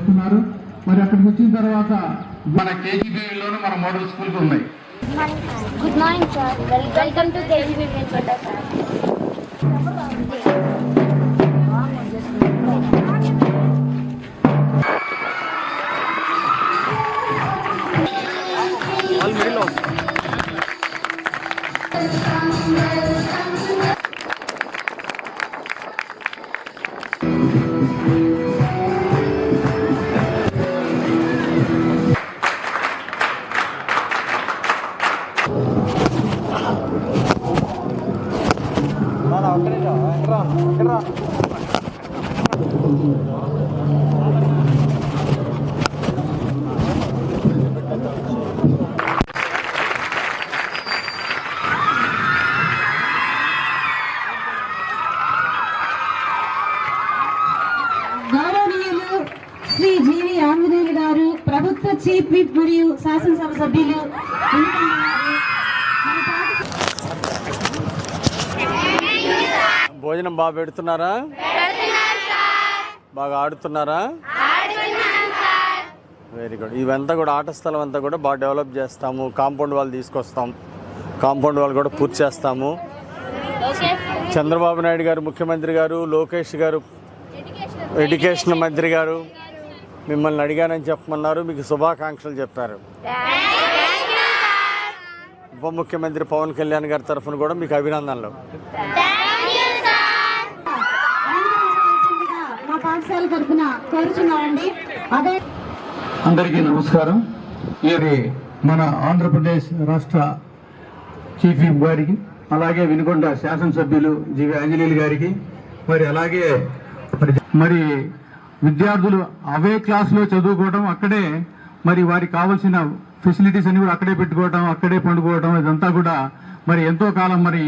చేస్తున్నారు. మరి అక్కడికి వచ్చిన తర్వాత మన కేజీబీలోనూ మన మోడల్ స్కూల్కి ఉన్నాయి. Good morning sir, welcome to KGB Venkata sir. గౌరవనీయులు శ్రీ జీవి ఆంజనేయులు గారు, ప్రభుత్వ చీఫ్ విప్ మరియు శాసనసభ సభ్యులు, భోజనం బాగా పెడుతున్నారా? బాగా ఆడుతున్నారా? Very good. ఇవంతా కూడా ఆట స్థలం అంతా కూడా బాగా డెవలప్ చేస్తాము. కాంపౌండ్ వాళ్ళు తీసుకొస్తాం, కాంపౌండ్ వాళ్ళు కూడా పూర్తి చేస్తాము. చంద్రబాబు నాయుడు గారు ముఖ్యమంత్రి గారు, లోకేష్ గారు ఎడ్యుకేషన్ మంత్రి గారు మిమ్మల్ని అడిగానని చెప్పమన్నారు. మీకు శుభాకాంక్షలు చెప్పారు. ఉప ముఖ్యమంత్రి పవన్ కళ్యాణ్ గారి తరఫున కూడా మీకు అభినందనలు. అందరికీ నమస్కారం. ఇది మన ఆంధ్రప్రదేశ్ రాష్ట్ర చీఫ్ విప్ గారికి, అలాగే వినుకొండ శాసనసభ్యులు జీవి ఆంజనేయులు గారికి, మరి అలాగే మరి విద్యార్థులు అవే క్లాస్లో చదువుకోవడం, అక్కడే మరి వారికి కావాల్సిన ఫెసిలిటీస్ అన్ని కూడా అక్కడే పెట్టుకోవడం, అక్కడే పండుకోవడం, ఇదంతా కూడా మరి ఎంతో కాలం మరి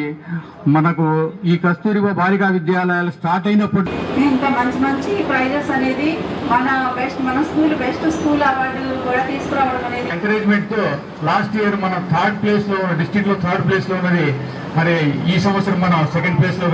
మనకు ఈ కస్తూరిబా బాలికా విద్యాలయాలు స్టార్ట్ అయినప్పుడు ఇంకా మంచి మంచి ప్రైజెస్ అనేది మన స్కూల్ బెస్ట్ స్కూల్ అవార్డు కూడా తీసుకురావడం అనేది ఎంకరేజ్మెంట్ తో లాస్ట్ ఇయర్ మన థర్డ్ ప్లేస్ లో, డిస్ట్రిక్ట్ లో థర్డ్ ప్లేస్ లో ఉన్నది. మరి ఈ సంవత్సరం మనం సెకండ్ ప్లేస్ లో